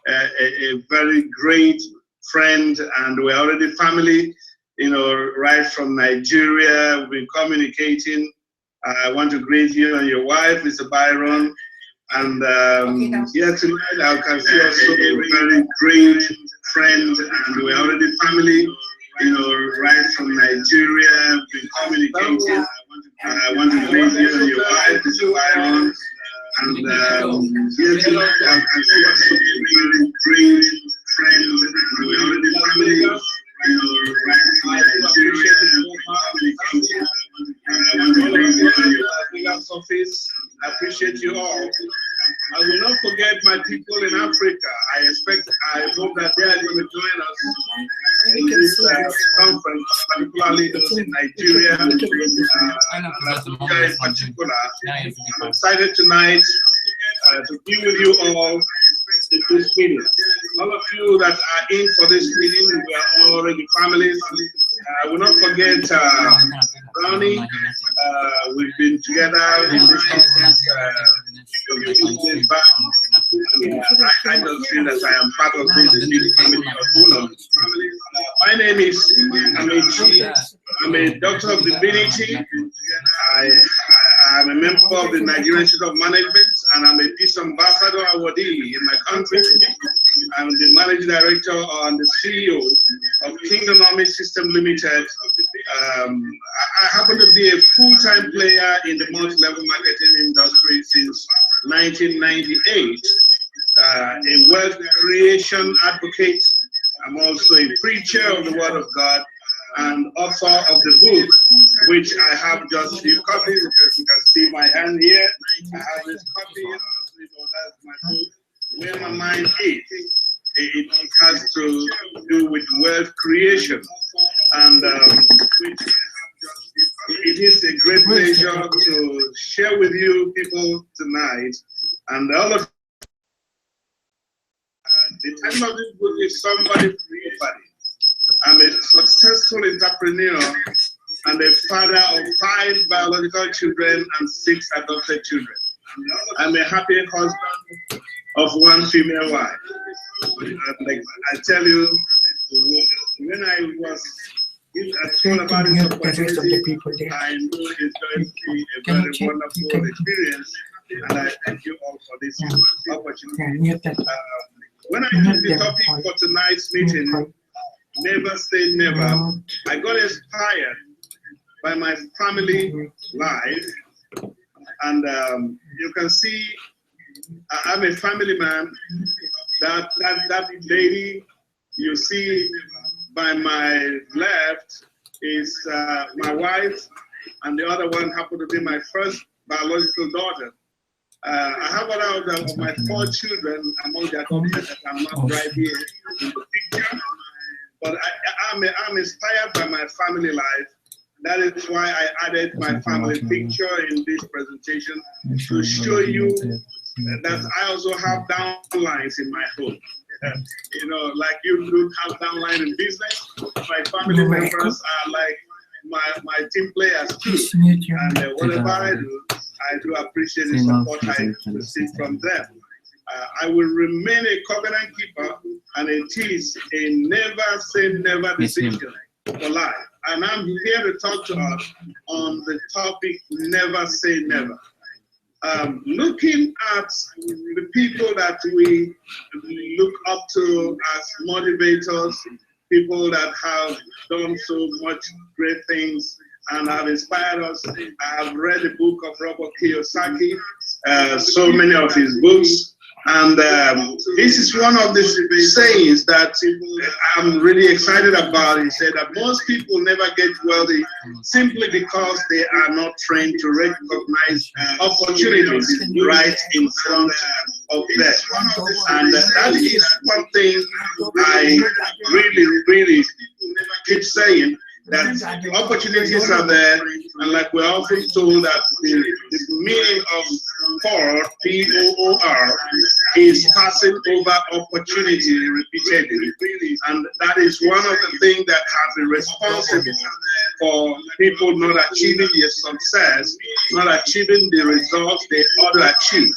a very great friend, and we're already family, right from Nigeria. We've been communicating. I want to greet you and your wife, Mr. Byron. And here tonight, I can see also a very great friend, and we're already family, right from Nigeria. We've been communicating. I want to greet you and your wife, Mr. Byron. And here tonight, I can see also a very great friend, and we're already family, right from Nigeria. I want to greet you and your wife, office. I appreciate you all. I will not forget my people in Africa. I hope that they are going to join us in this conference, particularly in Nigeria, in particular. I'm excited tonight to be with you all in this meeting. All of you that are in for this meeting, we are already families. I will not forget Brownie. We've been together in this conference a few days back. I just feel that I am part of this big family of Uno. My name is Amechi. I'm a Doctor of Divinity. I'm a member of the Nigerian Institute of Management, and I'm a Peace Ambassador awardee in my country. I'm the Managing Director and the CEO of Kingdonomics System Limited. I happen to be a full-time player in the multi-level marketing industry since 1998. A wealth creation advocate. I'm also a preacher of the Word of God and author of the book, which I have just a few copies, because you can see my hand here. I have this copy, that's my book, Where My Mind Is. It has to do with wealth creation, and it is a great pleasure to share with you people tonight. And all of the title of this book is Somebody for Everybody. I'm a successful entrepreneur and a father of 5 biological children and 6 adopted children. I'm a happy husband of 1 female wife. And like I tell you, when I was told about this opportunity, I know it's going to be a very wonderful experience, and I thank you all for this opportunity. When I took the topic for tonight's meeting, never say never, I got inspired by my family life, and you can see I'm a family man. That lady you see by my left is my wife, and the other one happened to be my first biological daughter. I have one of my 4 children among the adopted that I'm not right here in the picture, but I'm inspired by my family life. That is why I added my family picture in this presentation to show you that I also have downlines in my home. Like you do have downline in business, my family members are like my team players too. And whatever I do appreciate the support I receive from them. I will remain a covenant keeper, and it is a never say never decision for life. And I'm here to talk to us on the topic, never say never. Looking at the people that we look up to as motivators, people that have done so much great things and have inspired us. I have read the book of Robert Kiyosaki, so many of his books. And this is one of the sayings that I'm really excited about. He said that most people never get wealthy simply because they are not trained to recognize opportunities right in front of them. And that is one thing I really keep saying, that opportunities are there, and like we're often told that the meaning of POR, P-O-O-R, is passing over opportunity repeatedly, and that is one of the things that have been responsible for people not achieving their success, not achieving the results they ought to achieve.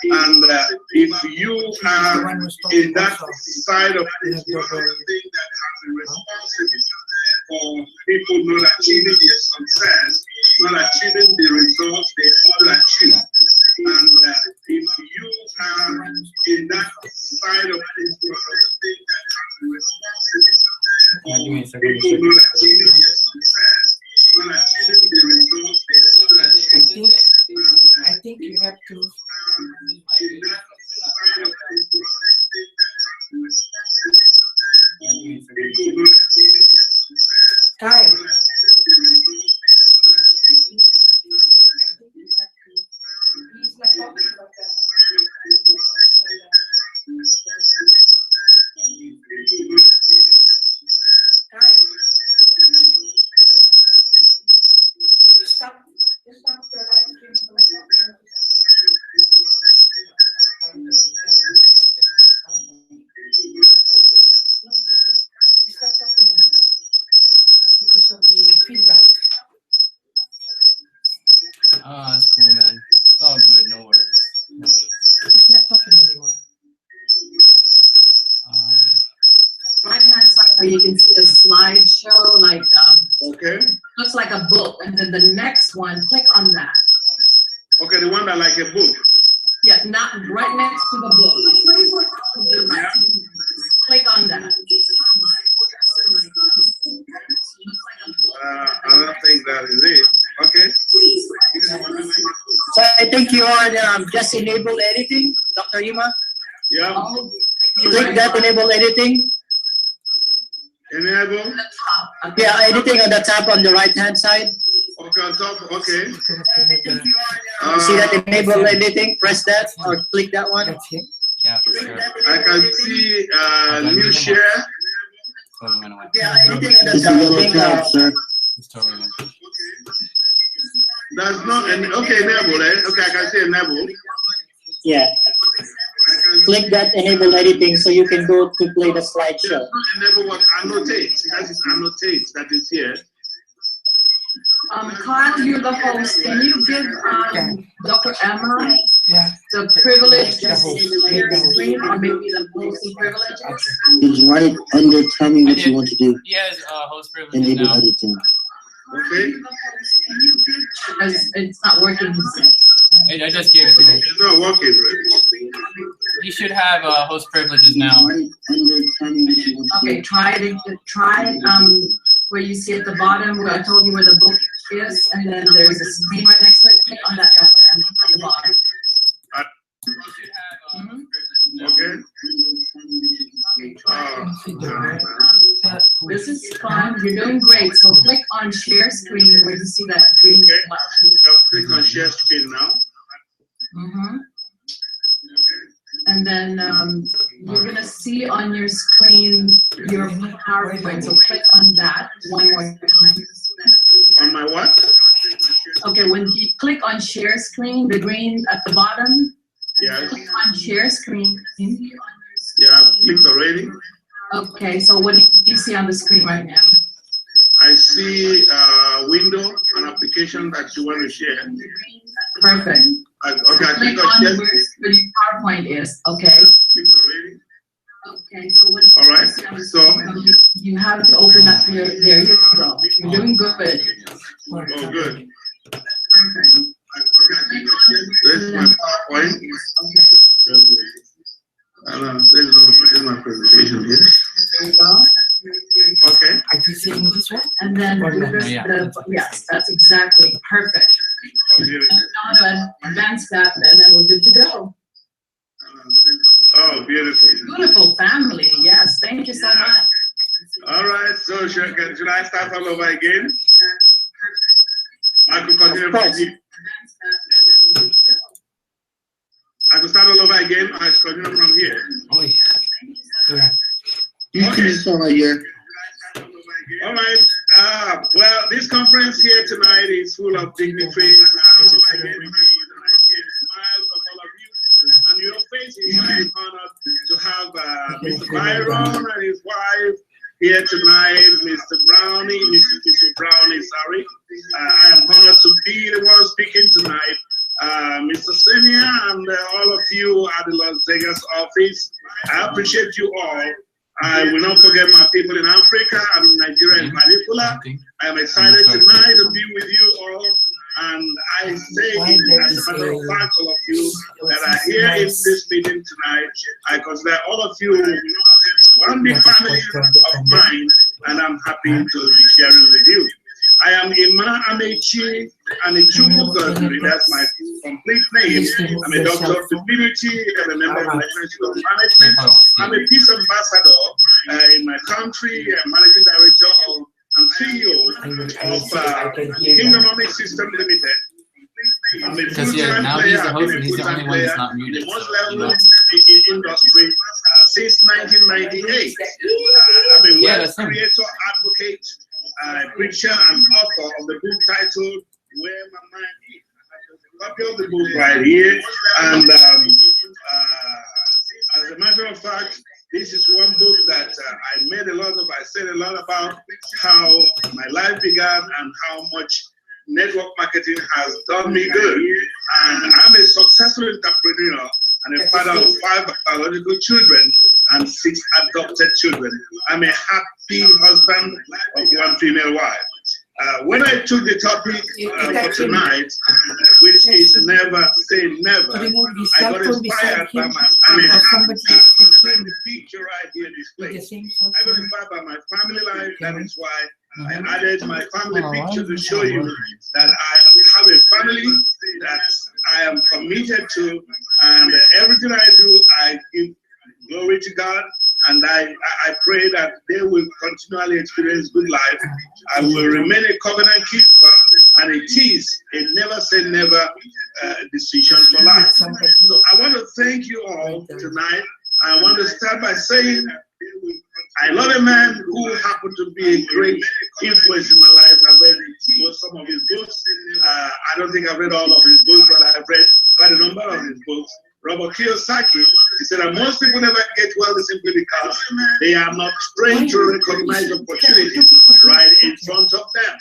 And if you are in that side of this world, thing that has been responsible for people not achieving their success, not achieving the results they ought to achieve. And if you are in that side of this world, thing that has been responsible for people not achieving their success, not achieving the results they ought to achieve. I think you have to. Time. He's not talking about that. Time. You stop the live stream for like 20 No, you start talking anymore because of the feedback. Oh, that's cool, man. It's all good. No worries. No worries. He's not talking anymore. Right hand side where you can see a slideshow, like Okay. looks like a book, and then the next one, click on that. Okay, the one that like a book. Yeah, not right next to the book. Yeah. Click on that. I don't think that is it. Okay. So I think you are just enable editing, Dr. Ima. Yeah. Click that enable editing. Enable. The top. Yeah, editing on the top on the right hand side. Okay, on top. Okay. See that enable editing? Press that or click that one. That's it. Yeah, for sure. I can see new share. Totally went away. Yeah, editing on the It's a top. yellow I think, tab, sir. It's totally went. That's not an okay enable, eh? Okay, I can see enable. yeah, I can click that enable editing so you can go to play the slideshow. enable what annotate. That is annotate that is here. Kyle, you're the host. Can you give Dr. Emma Yeah. the privilege to share the screen, or maybe the hosting privileges? It's right under tell me what you want to do. He has host privileges Enable now. editing. Okay. Because it's not working. I just gave it to him. It's not working, right? He should have host privileges now. Right under tell me what you want to Okay, do. try where you see at the bottom where I told you where the book is, and then there's a screen right next to it. Click on that, Dr. Emma, at the bottom. He should have host privileges now. Okay. This is fun. You're doing great. So click on share screen where you see that green Okay. button. Click on share screen now. Mhm. And then you're gonna see on your screen your PowerPoint. So click on that one more time. On my what? Okay, when you click on share screen, the green at the bottom, Yes. click on share screen. Yeah, clicked already. Okay, so what do you see on the screen right now? I see a window, an application that you want to share. Perfect. Okay, I Click click on on share. where your PowerPoint is, okay? Clicked already. Okay, so what? All right, so, You have to open up your, there you go. You're doing good. oh, good. Perfect. Okay, I click on share. There's my PowerPoint. Okay, There's my presentation here. there you go. Okay. Are you seeing this one? And then Or no? this, Yeah. yes, that's exactly perfect. Oh, beautiful. And now to advance that, and then we're good to go. Oh, beautiful. Beautiful family, yes, thank you so much. All right, so should I start all over again? I could continue from here. Advance that, and then we're good to go. I could start all over again. I could continue from here. Oh yeah. Yeah. You can just start right here. All right. Well, this conference here tonight is full of dignitaries. I get smiles from all of you, and your faces. I am honored to have Mr. Byron and his wife here tonight, Mr. Brownie, Mrs. Brownie, sorry. I am honored to be the one speaking tonight. Mr. Senior, and all of you at the Las Vegas office. I appreciate you all. I will not forget my people in Africa and Nigeria in particular. I am excited tonight to be with you all. And I say, as a matter of fact, all of you that are here in this meeting tonight, I consider all of you one big family of mine, and I'm happy to be sharing with you. I am Ima Amechi Anichukwu Godfrey. That's my complete name. I'm a doctor of divinity. I'm a member of the Institute of Management. I'm a peace ambassador in my country. I'm managing director of and CEO of Kingdomic System Limited. I'm a Because yeah, now he's the host and he's the only one that's not muted. The most level in industry since 1998. I'm a wealth creator, advocate, preacher, and author of the book titled Where My Mind Is. I have a copy of the book right here, and as a matter of fact, this is one book that I said a lot about how my life began and how much network marketing has done me good. And I'm a successful entrepreneur and a father of 5 biological children and 6 adopted children. I'm a happy husband of 1 female wife. When I took the topic for tonight, which is never say never, I got inspired by the picture right here displayed. I got inspired by my family life. That is why I added my family picture to show you that I have a family that I am committed to, and everything I do, I give glory to God. And I pray that they will continually experience good life. I will remain a covenant keeper, and it is a never say never decision for life. So I want to thank you all tonight. I want to start by saying I love a man who happened to be a great influence in my life. I've read some of his books. I don't think I've read all of his books, but I've read quite a number of his books. Robert Kiyosaki, he said that most people never get well simply because they are not trained to recognize opportunities right in front of them.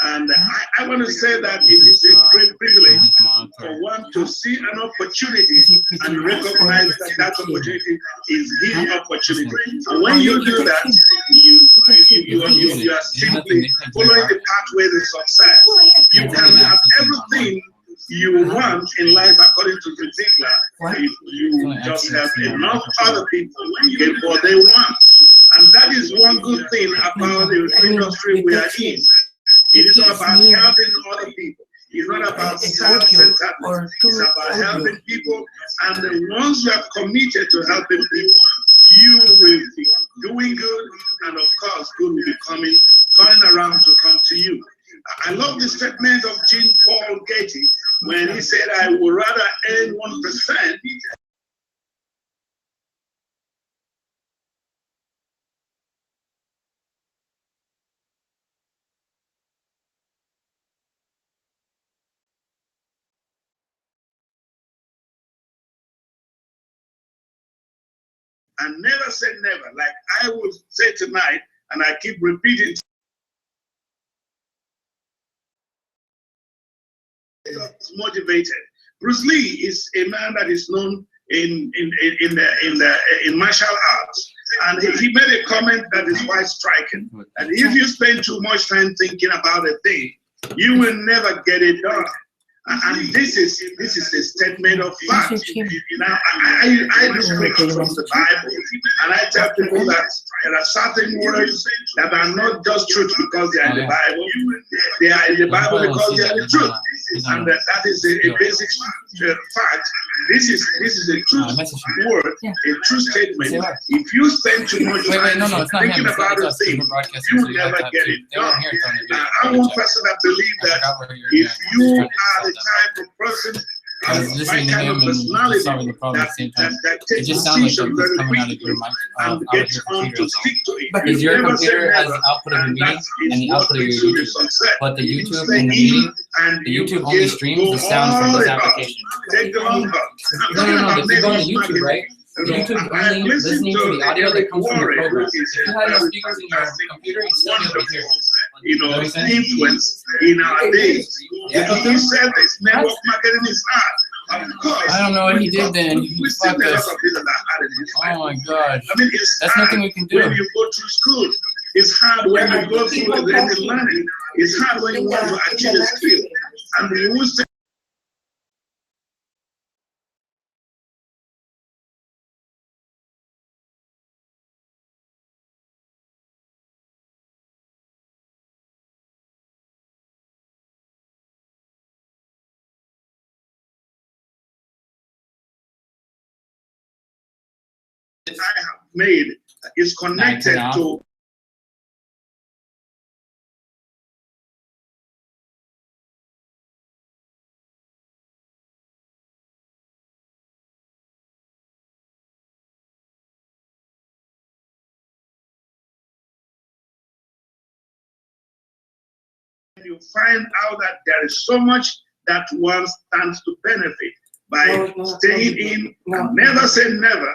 And I want to say that it is a great privilege for one to see an opportunity and recognize that that opportunity is his opportunity. And when you do that, you are simply following the pathway to success. You can have everything you want in life according to the Ziegler. You just have enough other people get what they want. And that is one good thing about the industry we are in. It is not about helping other people. It's not about self-centeredness. It's about helping people. And once you are committed to helping people, you will be doing good. And of course, good will be turning around to come to you. I love the statement of Jean Paul Getty when he said, I would rather earn 1% and never say never. Like I would say tonight, and I keep repeating, motivated. Bruce Lee is a man that is known in martial arts, and he made a comment that is quite striking. And if you spend too much time thinking about a thing, you will never get it done. And this is a statement of fact. Now, I do speak from the Bible, and I tell people that there are certain words that are not just truth because they are in the Bible. They are in the Bible because they are the truth, and that is a basic fact. This is a true word, a true statement. If you spend too much time thinking about a thing, you will never get it done. I'm one person that believes that if you are the type of person, my kind of personality that takes decisions very quickly and gets on to stick to it. Because your computer has the output of the meeting and the output of your YouTube. But the YouTube and the meeting, the YouTube only streams the sound from this application. Take the long cut. No. If you go to YouTube, right? YouTube is only listening to the audio that comes from the program. If you have no speakers in your computer, you still be able to hear it. Influence in our days. He said this network marketing is hard. Of course. I don't know what he did then. We see a Fuck lot us. of people that are hard in this life. Oh my gosh. I mean, it's That's hard nothing we can do. when you go through school. It's hard when you go through the learning. It's hard when you want to achieve a skill. And we will say, I have made is connected to you find out that there is so much that one stands to benefit by staying in. Never say never.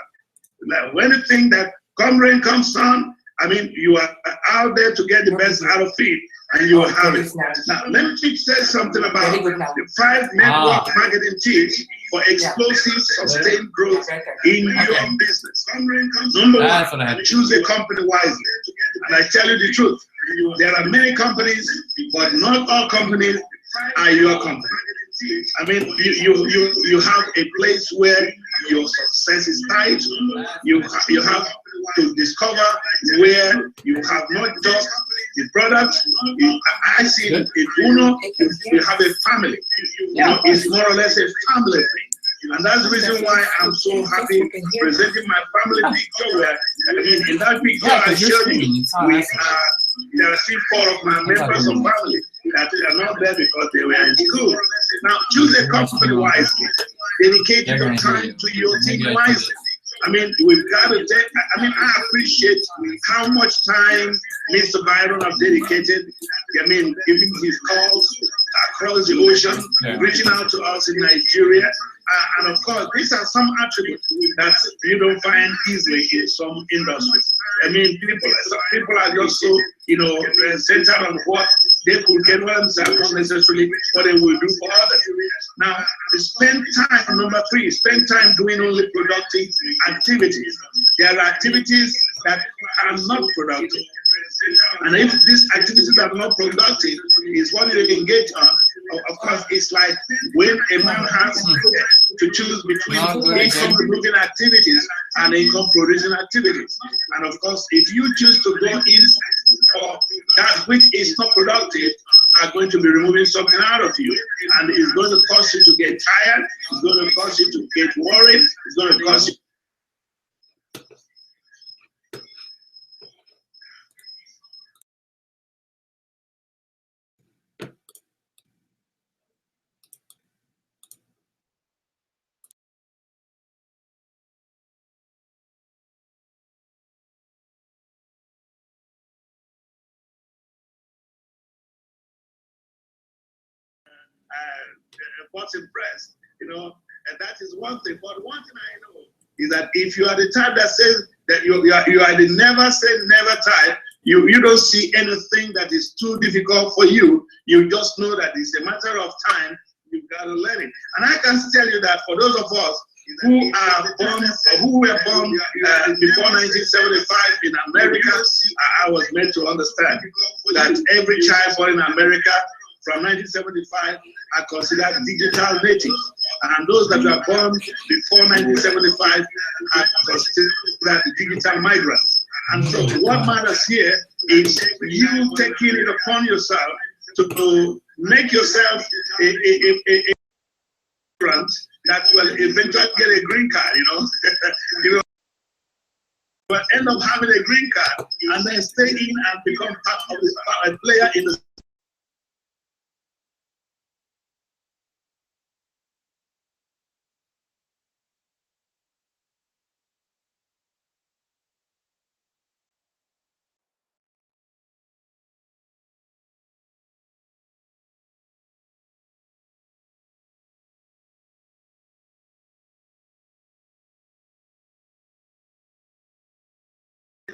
Like, when you think that come rain, come sun, I mean, you are out there to get the best out of it, and you will have it. Now, let me say something about the 5 network marketing tips for explosive, sustained growth in your business. Number one, choose a company wisely. And I tell you the truth, there are many companies, but not all companies are your company. I mean, you have a place where your success is tied. You have to discover where you have not just the product. I see in Uno, you have a family. You know, it's more or less a family thing. And that's the reason why I'm so happy presenting my family picture where, I mean, in that picture I showed you, there are still 4 of my members of family that are not there because they were in school. Now, choose a company wisely. Dedicate your time to your team wisely. I mean, we've got to take, I mean, I appreciate how much time Mr. Byron has dedicated. I mean, giving his calls across the ocean, reaching out to us in Nigeria. And of course, these are some attributes that you don't find easily in some industries. I mean, people are just so, you know, centered on what they could get for themselves, not necessarily what they will do for others. Now, spend time, number 3, spend time doing only productive activities. There are activities that are not productive. And if these activities are not productive, is what you engage on. Of course, it's like when a man has to choose between income-producing activities and income-producing activities. And of course, if you choose to go in for that which is not productive, are going to be removing something out of you. And it's going to cause you to get tired, it's going to cause you to get worried, it's going to cause you what's impressed, you know, and that is one thing. But one thing I know is that if you are the type that says that you are the never say never type, you don't see anything that is too difficult for you. You just know that it's a matter of time. You've got to learn it. And I can tell you that for those of us who are born, who were born before 1975 in America, I was meant to understand that every child born in America from 1975 are considered digital natives, and those that were born before 1975 are considered digital migrants. And so what matters here is you taking it upon yourself to make yourself a migrant that will eventually get a green card, you know. You know, will end up having a green card and then stay in and become part of a player in the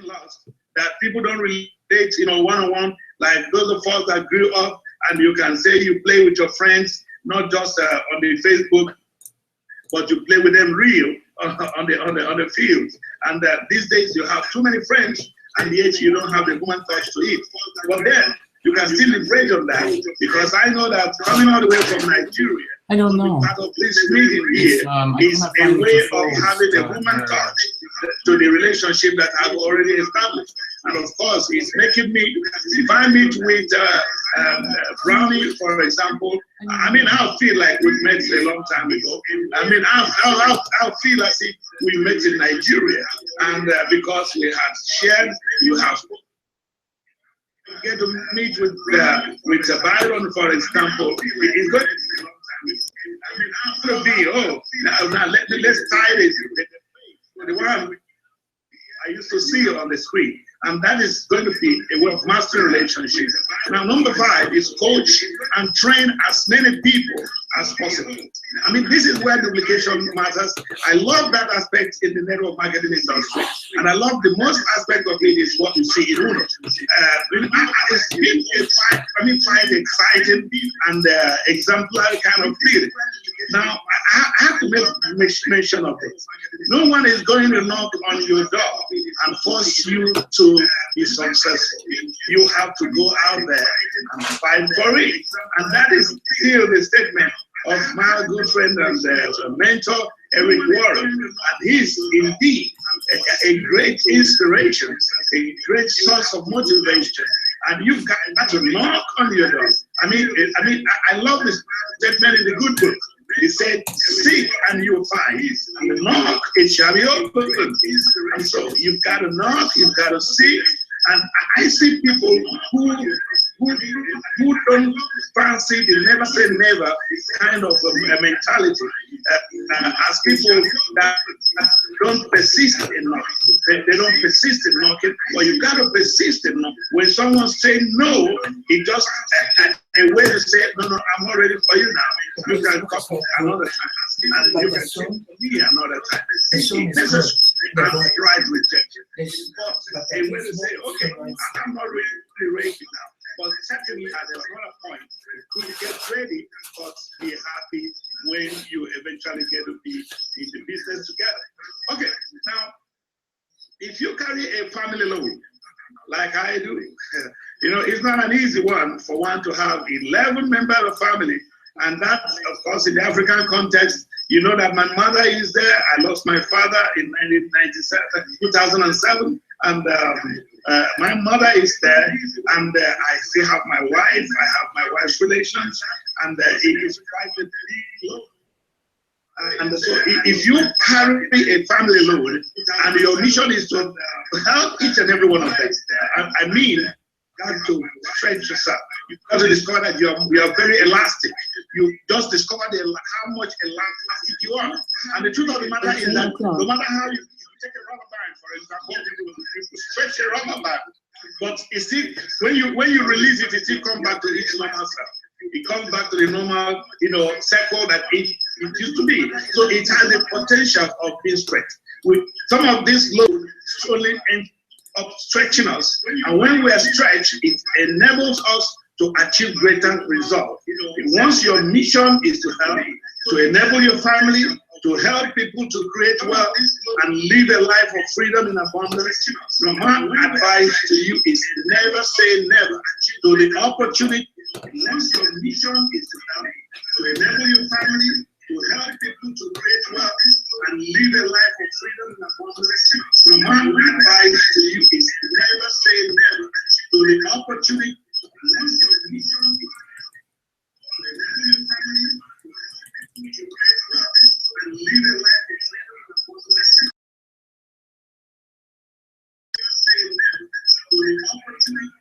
lost, that people don't relate, you know, one-on-one, like those of us that grew up and you can say you play with your friends, not just on the Facebook, but you play with them real on the field. And these days you have too many friends, and yet you don't have the human touch to it. But then you can still leverage on that, because I know that coming all the way from Nigeria, I don't know. part of this meeting here is a way of having a human touch to the relationship that I've already established. And of course, it's making me, if I meet with Brownie, for example, I mean, I'll feel like we met a long time ago. I mean, I'll feel as if we met in Nigeria, and because we had shared, you have get to meet with Byron, for example. It's going to be a long time. I mean, I'm going to be, now let's tie this to the one I used to see on the screen. And that is going to be a way of mastering relationships. Now, number 5 is coach and train as many people as possible. I mean, this is where duplication matters. I love that aspect in the network marketing industry. And I love the most aspect of it is what you see in Uno. It's been quite exciting and exemplary kind of feeling. Now, I have to make mention of this. No one is going to knock on your door and force you to be successful. You have to go out there and fight for it. And that is still the statement of my good friend and mentor, Eric Warren. And he's indeed a great inspiration, a great source of motivation. And you've got to knock on your door. I mean, I love this statement in the good book. He said, seek and you'll find, and knock, it shall be open. And so you've got to knock, you've got to seek. And I see people who don't fancy the never say never kind of a mentality, as people that don't persist in knocking. They don't persist in knocking, but you got to persist in knocking. When someone says no, it just a way to say, no, I'm not ready for you now. You can come another time, and you can say me another time. This is right rejection. But a way to say, okay, I'm not really ready now. But certainly at another point, you could get ready, but be happy when you eventually get to be in the business together. Okay, now, if you carry a family load, like I do, you know, it's not an easy one for one to have 11 members of family. And that, of course, in the African context, you know that my mother is there. I lost my father in 2007. And my mother is there, and I still have my wife. I have my wife's relations, and it is quite a big load. And so, if you carry a family load, and your mission is to help each and every one of them, I mean, you have to stretch yourself. You have to discover that you are very elastic. You just discover how much elastic you are. And the truth of the matter is that no matter how you take a rubber band, for example, you stretch a rubber band, but you see, when you release it, it still comes back to its normal self. It comes back to the normal, circle that it used to be. So it has the potential of being stretched. With some of this load only end up stretching us, and when we are stretched, it enables us to achieve greater results. Once your mission is to help, to enable your family, to help people to create wealth and live a life of freedom and abundance, my advice to you is never say never to the opportunity. Once your mission is to help, to enable your family, to help people to create wealth and live a life of freedom and abundance, my advice to you is never say never to the opportunity. Once your mission is to enable your family, to create wealth and live a life of freedom and abundance, never say never to the opportunity.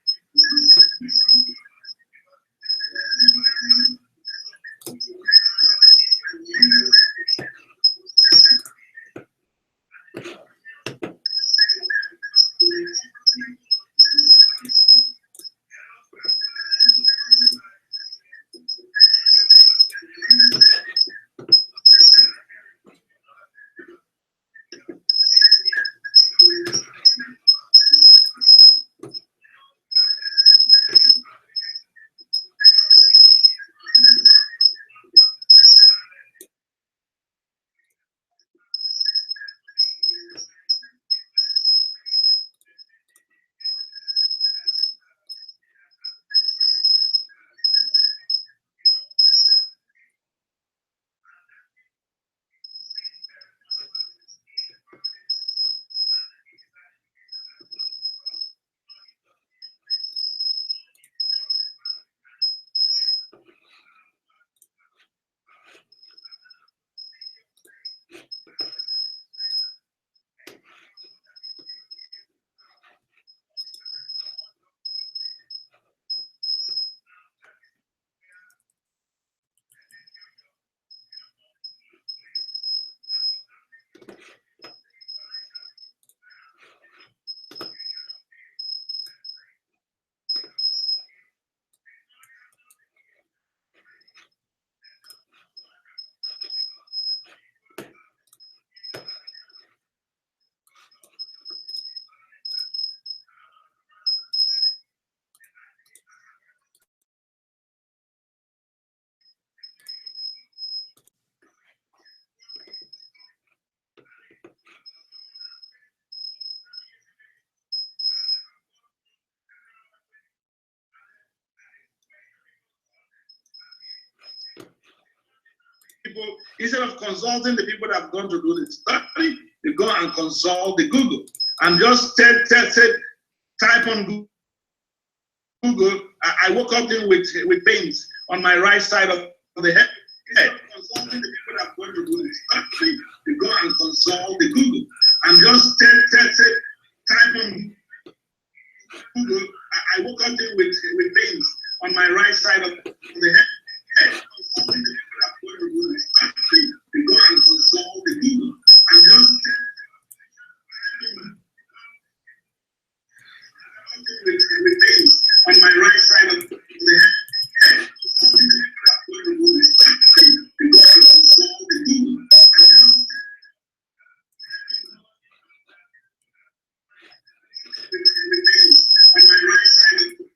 people, instead of consulting the people that have gone to do the study, they go and consult the Google and just type on Google. I woke up with pains on my right side of the head. Consulting the people that have gone to do the study, they go and consult the Google and just type on Google. I woke up with pains on my right side of the head. Consulting the people that have gone to do the study, they go and consult the Google and just with pains on my right side of the head. Consulting the people that have gone to do the study, they go and consult the Google and just with pains on my right side of the head.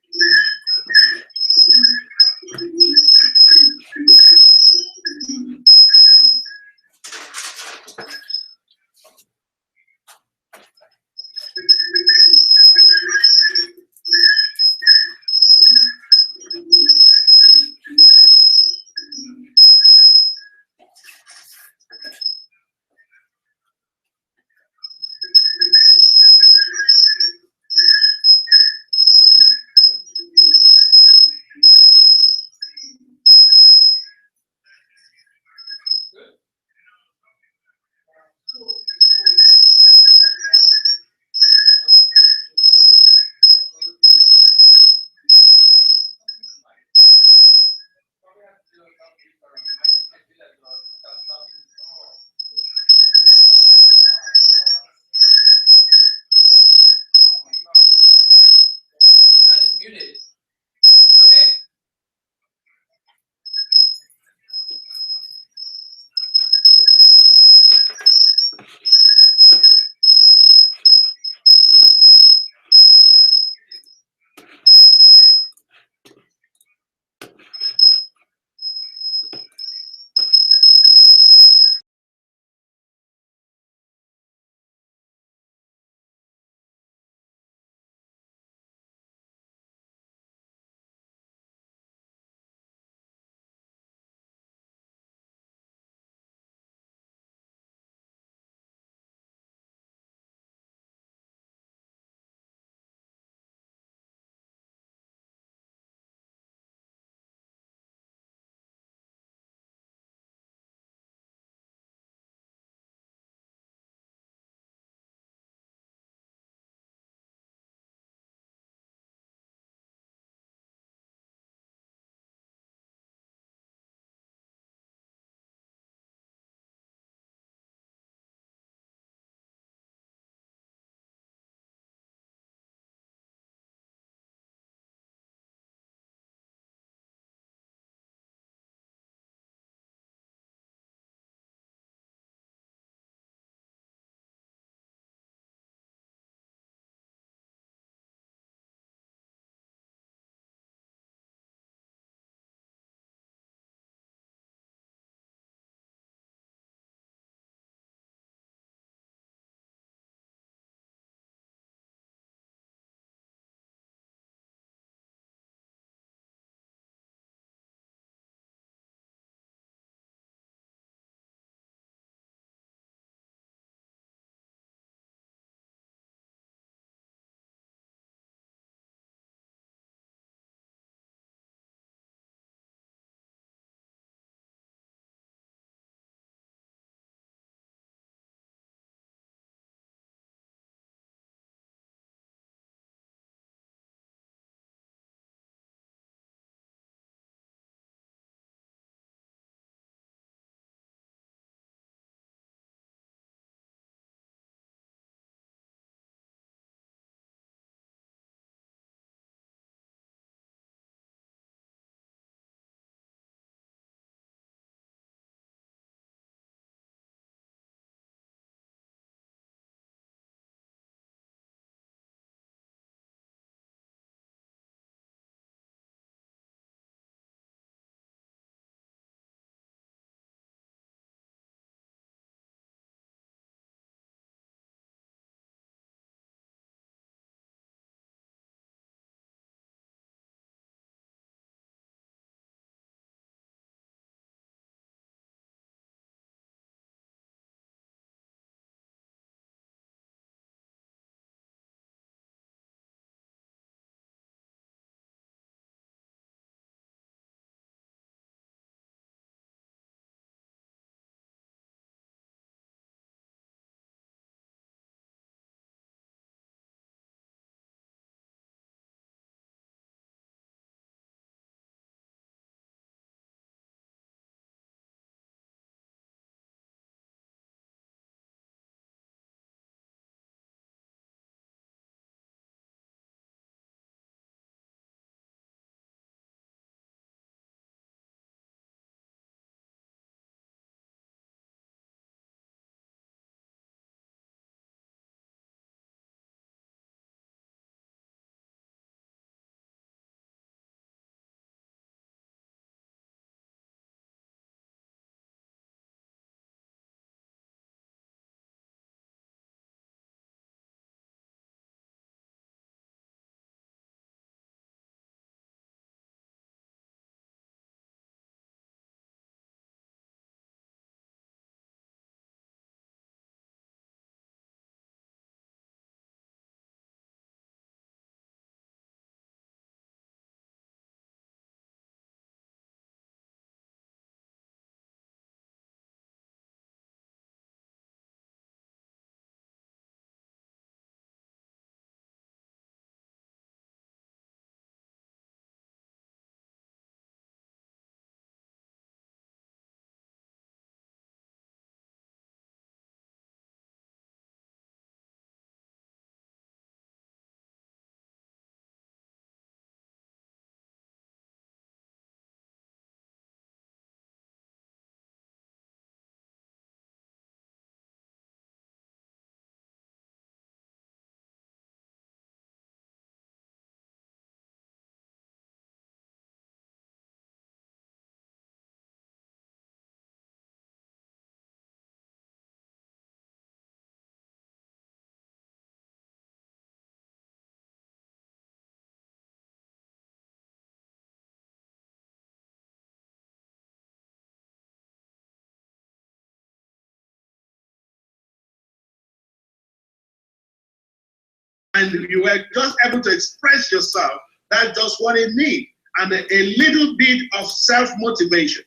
and you were just able to express yourself, that's just what it needs. And a little bit of self-motivation.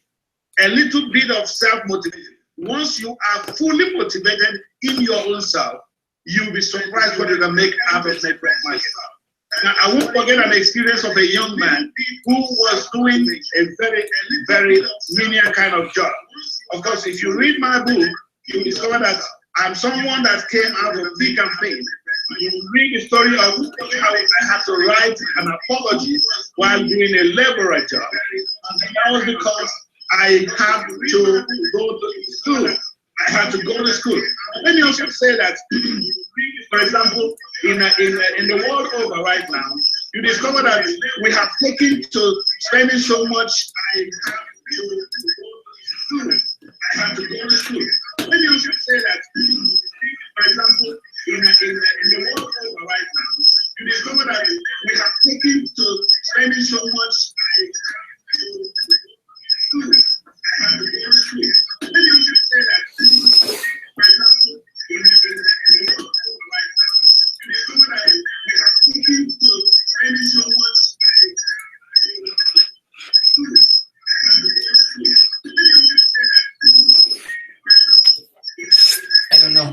A little bit of self-motivation. Once you are fully motivated in your own self, you'll be surprised what you can make out of network marketing. Now, I won't forget an experience of a young man who was doing a very, very menial kind of job. Of course, if you read my book, you discover that I'm someone that came out of big campaign. You read the story of how I had to write an apology while doing a laborer job. And that was because I had to go to school. I had to go to school. Let me also say that, for example, in the world over right now, you discover that we have taken to spending so much. I had to go to school. Let me also say that, for example, in the world over right now, you discover that we have taken to spending so much. I had to go to school. Let me also say that, for example, in the world over right now, you discover that we have taken to spending so much. I don't know.